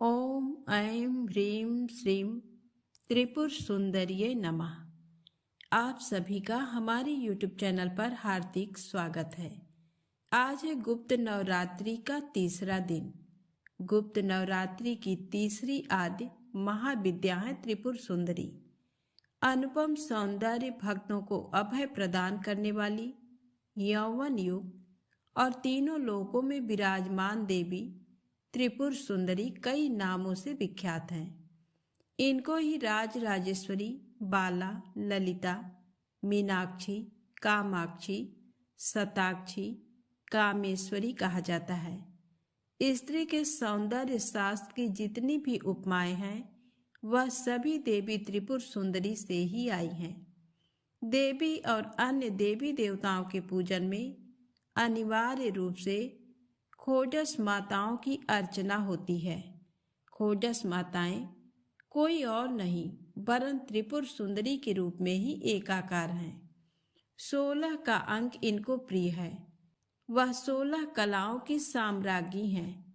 ओम ऐं ह्रीं श्रीं त्रिपुर सुंदरिये नमः। आप सभी का हमारे YouTube चैनल पर हार्दिक स्वागत है। आज है गुप्त नवरात्रि का तीसरा दिन। गुप्त नवरात्रि की तीसरी आदि महाविद्या है त्रिपुर सुंदरी। अनुपम सौंदर्य, भक्तों को अभय प्रदान करने वाली, यौवन युग और तीनों लोकों में विराजमान देवी त्रिपुर सुंदरी कई नामों से विख्यात हैं। इनको ही राज राजेश्वरी, बाला, ललिता, मीनाक्षी, कामाक्षी, शताक्षी, कामेश्वरी कहा जाता है। स्त्री के सौंदर्य शास्त्र की जितनी भी उपमाएं हैं वह सभी देवी त्रिपुर सुंदरी से ही आई हैं। देवी और अन्य देवी देवताओं के पूजन में अनिवार्य रूप से खोजस माताओं की अर्चना होती है। खोजस माताएं कोई और नहीं वरन त्रिपुर सुंदरी के रूप में ही एकाकार हैं। 16 का अंक इनको प्रिय है। वह 16 कलाओं की साम्राज्ञी हैं।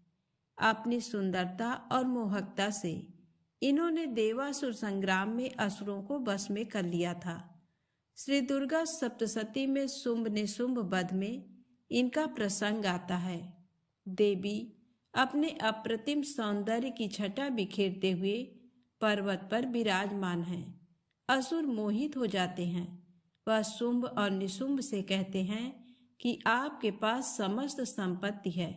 अपनी सुंदरता और मोहकता से इन्होंने देवासुर संग्राम में असुरों को बस में कर लिया था। श्री दुर्गा सप्तशती में शुंभ निशुंभ वध में इनका प्रसंग आता है। देवी अपने अप्रतिम सौंदर्य की छटा बिखेरते हुए पर्वत पर विराजमान हैं। असुर मोहित हो जाते हैं। वह शुंभ और निशुंभ से कहते हैं कि आपके पास समस्त संपत्ति है,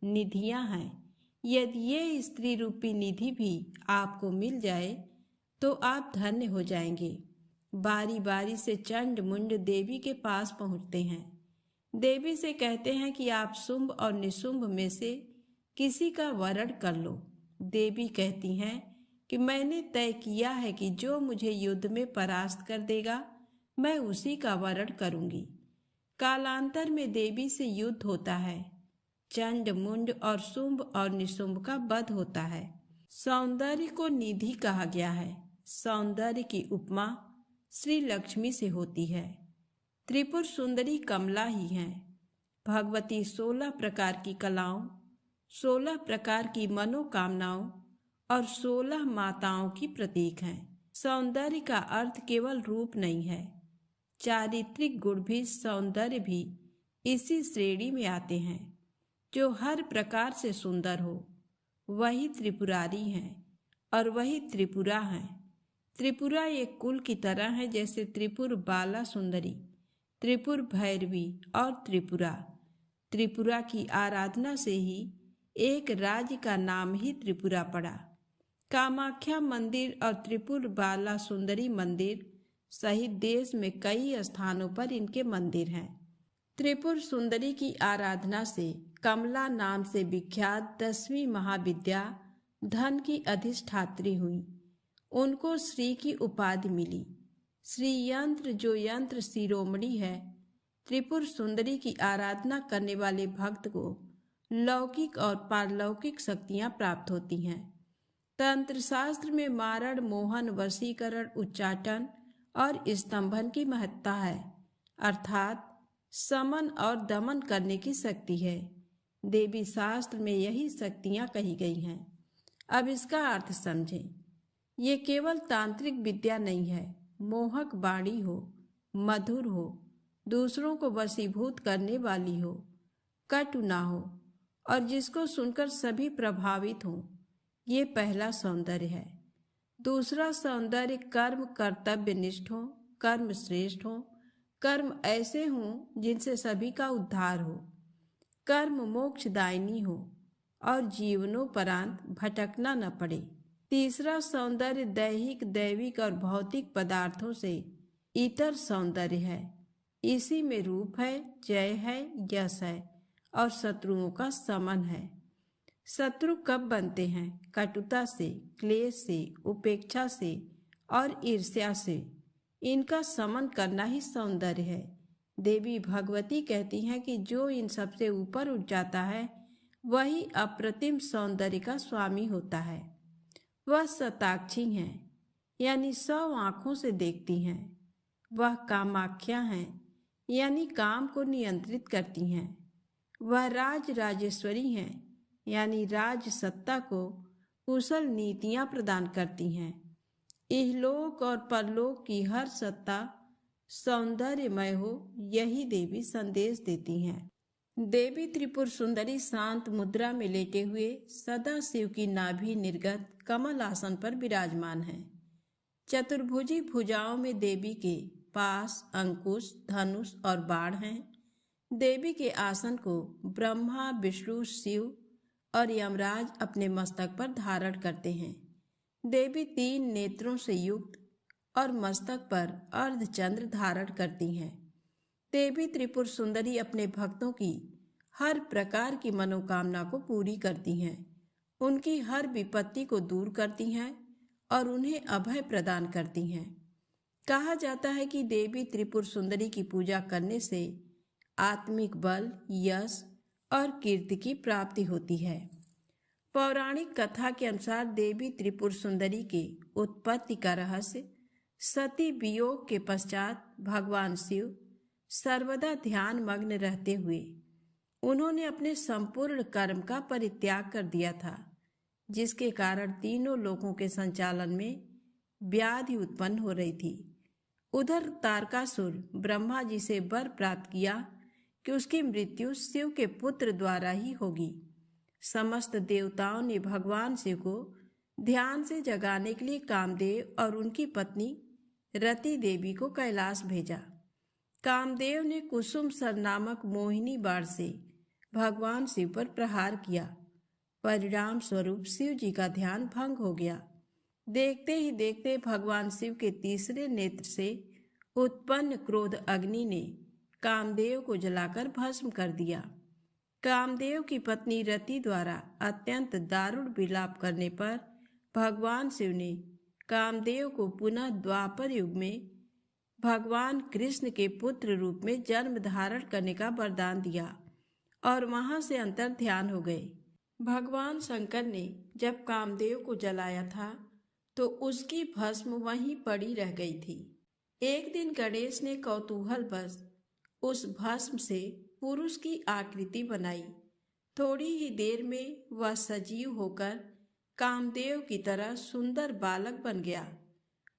निधियां हैं। यदि ये स्त्री रूपी निधि भी आपको मिल जाए तो आप धन्य हो जाएंगे। बारी बारी से चंड मुंड देवी के पास पहुंचते हैं। देवी से कहते हैं कि आप शुंभ और निशुंभ में से किसी का वरण कर लो। देवी कहती हैं कि मैंने तय किया है कि जो मुझे युद्ध में परास्त कर देगा मैं उसी का वरण करूंगी। कालांतर में देवी से युद्ध होता है। चंड मुंड और शुंभ और निशुंभ का वध होता है। सौंदर्य को निधि कहा गया है। सौंदर्य की उपमा श्री लक्ष्मी से होती है। त्रिपुर सुंदरी कमला ही हैं। भगवती 16 प्रकार की कलाओं, 16 प्रकार की मनोकामनाओं और 16 माताओं की प्रतीक हैं। सौंदर्य का अर्थ केवल रूप नहीं है, चारित्रिक गुण भी, सौंदर्य भी इसी श्रेणी में आते हैं। जो हर प्रकार से सुंदर हो वही त्रिपुरारी हैं और वही त्रिपुरा हैं। त्रिपुरा एक कुल की तरह है, जैसे त्रिपुर बाला सुंदरी, त्रिपुर भैरवी और त्रिपुरा। त्रिपुरा की आराधना से ही एक राज्य का नाम ही त्रिपुरा पड़ा। कामाख्या मंदिर और त्रिपुर बाला सुंदरी मंदिर सहित देश में कई स्थानों पर इनके मंदिर हैं। त्रिपुर सुंदरी की आराधना से कमला नाम से विख्यात 10वीं महाविद्या धन की अधिष्ठात्री हुई। उनको श्री की उपाधि मिली। श्री यंत्र, जो यंत्र शिरोमणि है, त्रिपुर सुंदरी की आराधना करने वाले भक्त को लौकिक और पारलौकिक शक्तियां प्राप्त होती हैं। तंत्र शास्त्र में मारण, मोहन, वशीकरण, उच्चाटन और स्तंभन की महत्ता है, अर्थात समन और दमन करने की शक्ति है। देवी शास्त्र में यही शक्तियां कही गई हैं। अब इसका अर्थ समझें। ये केवल तांत्रिक विद्या नहीं है। मोहक वाणी हो, मधुर हो, दूसरों को वशीभूत करने वाली हो, कटु ना हो और जिसको सुनकर सभी प्रभावित हों, ये पहला सौंदर्य है। दूसरा सौंदर्य कर्म कर्तव्यनिष्ठ हो, कर्म श्रेष्ठ हो, कर्म ऐसे हों जिनसे सभी का उद्धार हो, कर्म मोक्षदायिनी हो और जीवनोपरांत भटकना न पड़े। तीसरा सौंदर्य दैहिक, दैविक और भौतिक पदार्थों से इतर सौंदर्य है। इसी में रूप है, जय है, यश है और शत्रुओं का समन है। शत्रु कब बनते हैं? कटुता से, क्लेश से, उपेक्षा से और ईर्ष्या से। इनका समन करना ही सौंदर्य है। देवी भगवती कहती हैं कि जो इन सबसे ऊपर उठ जाता है वही अप्रतिम सौंदर्य का स्वामी होता है। वह शताक्षी हैं, यानी 100 आँखों से देखती हैं। वह कामाख्या हैं, यानी काम को नियंत्रित करती हैं। वह राज राजेश्वरी हैं, यानी राज सत्ता को कुशल नीतियां प्रदान करती हैं। इहलोक और परलोक की हर सत्ता सौंदर्यमय हो, यही देवी संदेश देती हैं। देवी त्रिपुर सुंदरी शांत मुद्रा में लेटे हुए सदा शिव की नाभि निर्गत कमल आसन पर विराजमान है। चतुर्भुजी भुजाओं में देवी के पास अंकुश, धनुष और बाण हैं। देवी के आसन को ब्रह्मा, विष्णु, शिव और यमराज अपने मस्तक पर धारण करते हैं। देवी 3 नेत्रों से युक्त और मस्तक पर अर्धचंद्र धारण करती हैं। देवी त्रिपुर सुंदरी अपने भक्तों की हर प्रकार की मनोकामना को पूरी करती हैं, उनकी हर विपत्ति को दूर करती हैं और उन्हें अभय प्रदान करती हैं। कहा जाता है कि देवी त्रिपुर सुंदरी की पूजा करने से आत्मिक बल, यश और कीर्ति की प्राप्ति होती है। पौराणिक कथा के अनुसार देवी त्रिपुर सुंदरी के उत्पत्ति का रहस्य सती वियोग के पश्चात भगवान शिव सर्वदा ध्यान मग्न रहते हुए उन्होंने अपने संपूर्ण कर्म का परित्याग कर दिया था, जिसके कारण तीनों लोकों के संचालन में व्याधि उत्पन्न हो रही थी। उधर तारकासुर ब्रह्मा जी से वर प्राप्त किया कि उसकी मृत्यु शिव के पुत्र द्वारा ही होगी। समस्त देवताओं ने भगवान शिव को ध्यान से जगाने के लिए कामदेव और उनकी पत्नी रति देवी को कैलाश भेजा। कामदेव ने कुसुम सर नामक मोहिनी बाण से भगवान शिव पर प्रहार किया। परिणाम स्वरूप शिव जी का ध्यान भंग हो गया। देखते ही देखते भगवान शिव के तीसरे नेत्र से उत्पन्न क्रोध अग्नि ने कामदेव को जलाकर भस्म कर दिया। कामदेव की पत्नी रति द्वारा अत्यंत दारुण विलाप करने पर भगवान शिव ने कामदेव को पुनः द्वापर युग में भगवान कृष्ण के पुत्र रूप में जन्म धारण करने का वरदान दिया और वहां से अंतर ध्यान हो गए। भगवान शंकर ने जब कामदेव को जलाया था तो उसकी भस्म वहीं पड़ी रह गई थी। एक दिन गणेश ने कौतूहलवश उस भस्म से पुरुष की आकृति बनाई। थोड़ी ही देर में वह सजीव होकर कामदेव की तरह सुंदर बालक बन गया।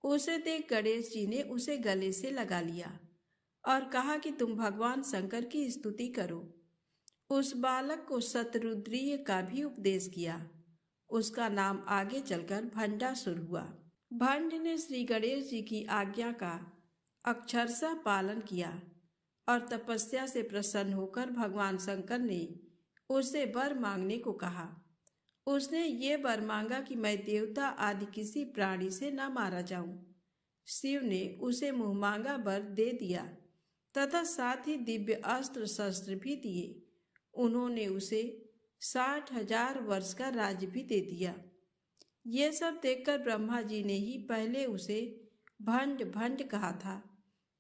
उसे देख गणेश जी ने उसे गले से लगा लिया और कहा कि तुम भगवान शंकर की स्तुति करो। उस बालक को शतरुद्रीय का भी उपदेश किया। उसका नाम आगे चलकर भंडासुर हुआ। भंड ने श्री गणेश जी की आज्ञा का अक्षरशः पालन किया और तपस्या से प्रसन्न होकर भगवान शंकर ने उसे वर मांगने को कहा। उसने ये वर मांगा कि मैं देवता आदि किसी प्राणी से न मारा जाऊं। शिव ने उसे मुंह मांगा वर दे दिया तथा साथ ही दिव्य अस्त्र शस्त्र भी दिए। उन्होंने उसे 60,000 वर्ष का राज्य भी दे दिया। ये सब देखकर ब्रह्मा जी ने ही पहले उसे भंड भंड कहा था,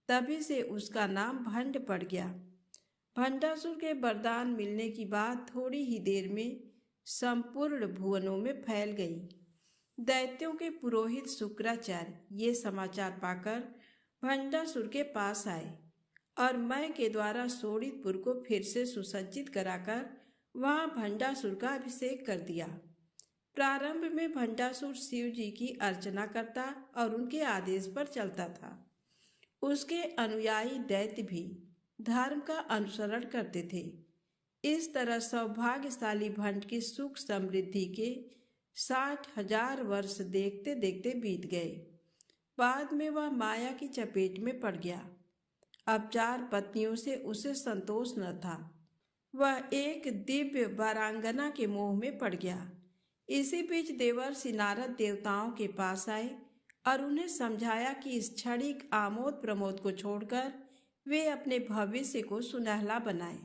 तभी से उसका नाम भंड पड़ गया। भंडासुर के वरदान मिलने की बात थोड़ी ही देर में संपूर्ण भुवनों में फैल गई। दैत्यों के पुरोहित शुक्राचार्य ये समाचार पाकर भंडासुर के पास आए और मैं के द्वारा शोणितपुर को फिर से सुसज्जित कराकर वहां भंडासुर का अभिषेक कर दिया। प्रारंभ में भंडासुर शिव जी की अर्चना करता और उनके आदेश पर चलता था। उसके अनुयायी दैत्य भी धर्म का अनुसरण करते थे। इस तरह सौभाग्यशाली भंड की सुख समृद्धि के 60,000 वर्ष देखते देखते बीत गए। बाद में वह माया की चपेट में पड़ गया। अब 4 पत्नियों से उसे संतोष न था। वह एक दिव्य वारांगना के मोह में पड़ गया। इसी बीच देवर्षि नारद देवताओं के पास आए और उन्हें समझाया कि इस क्षणिक आमोद प्रमोद को छोड़कर वे अपने भविष्य को सुनहला बनाएं।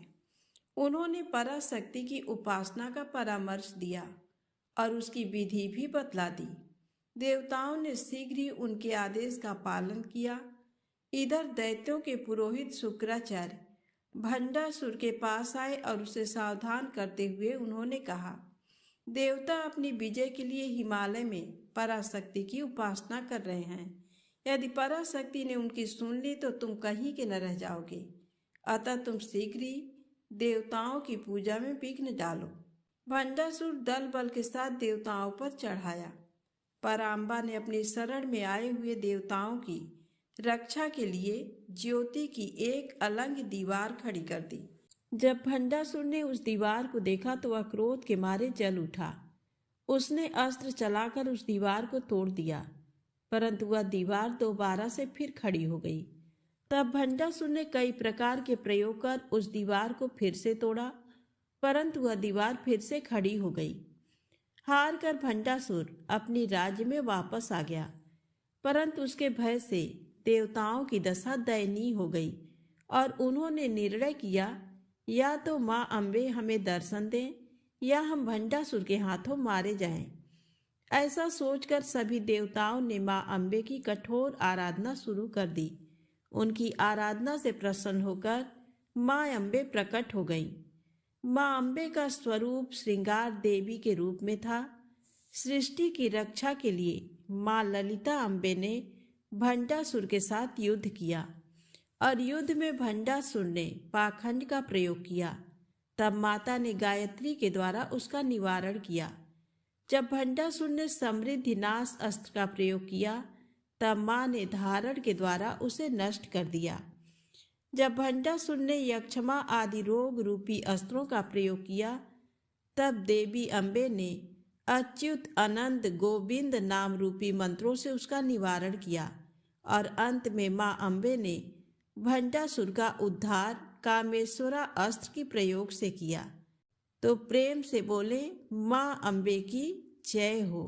उन्होंने पराशक्ति की उपासना का परामर्श दिया और उसकी विधि भी बतला दी। देवताओं ने शीघ्र ही उनके आदेश का पालन किया। इधर दैत्यों के पुरोहित शुक्राचार्य भंडासुर के पास आए और उसे सावधान करते हुए उन्होंने कहा, देवता अपनी विजय के लिए हिमालय में पराशक्ति की उपासना कर रहे हैं। यदि पराशक्ति ने उनकी सुन ली तो तुम कहीं के न रह जाओगे। अतः तुम शीघ्र ही देवताओं की पूजा में विघ्न डालो। भंडासुर दल बल के साथ देवताओं पर चढ़ाया, पर अम्बा ने अपनी शरण में आए हुए देवताओं की रक्षा के लिए ज्योति की एक अलग दीवार खड़ी कर दी। जब भंडासुर ने उस दीवार को देखा तो वह क्रोध के मारे जल उठा। उसने अस्त्र चलाकर उस दीवार को तोड़ दिया, परंतु वह दीवार दोबारा से फिर खड़ी हो गई। तब भंडासुर ने कई प्रकार के प्रयोग कर उस दीवार को फिर से तोड़ा, परंतु वह दीवार फिर से खड़ी हो गई। हार कर भंडासुर अपनी राज्य में वापस आ गया, परंतु उसके भय से देवताओं की दशा दयनीय हो गई और उन्होंने निर्णय किया, या तो माँ अम्बे हमें दर्शन दें या हम भंडासुर के हाथों मारे जाएं। ऐसा सोचकर सभी देवताओं ने माँ अम्बे की कठोर आराधना शुरू कर दी। उनकी आराधना से प्रसन्न होकर माँ अम्बे प्रकट हो गईं। माँ अम्बे का स्वरूप श्रृंगार देवी के रूप में था। सृष्टि की रक्षा के लिए माँ ललिता अम्बे ने भंडासुर के साथ युद्ध किया और युद्ध में भंडासुर ने पाखंड का प्रयोग किया। तब माता ने गायत्री के द्वारा उसका निवारण किया। जब भंडासुर ने समृद्धि नाश अस्त्र का प्रयोग किया तब माँ ने धारण के द्वारा उसे नष्ट कर दिया। जब भंडासुर ने यक्षमा आदि रोग रूपी अस्त्रों का प्रयोग किया तब देवी अम्बे ने अच्युत अनंत गोविंद नाम रूपी मंत्रों से उसका निवारण किया और अंत में माँ अम्बे ने भंडासुर का उद्धार कामेश्वरा अस्त्र की प्रयोग से किया। तो प्रेम से बोले माँ अम्बे की जय हो।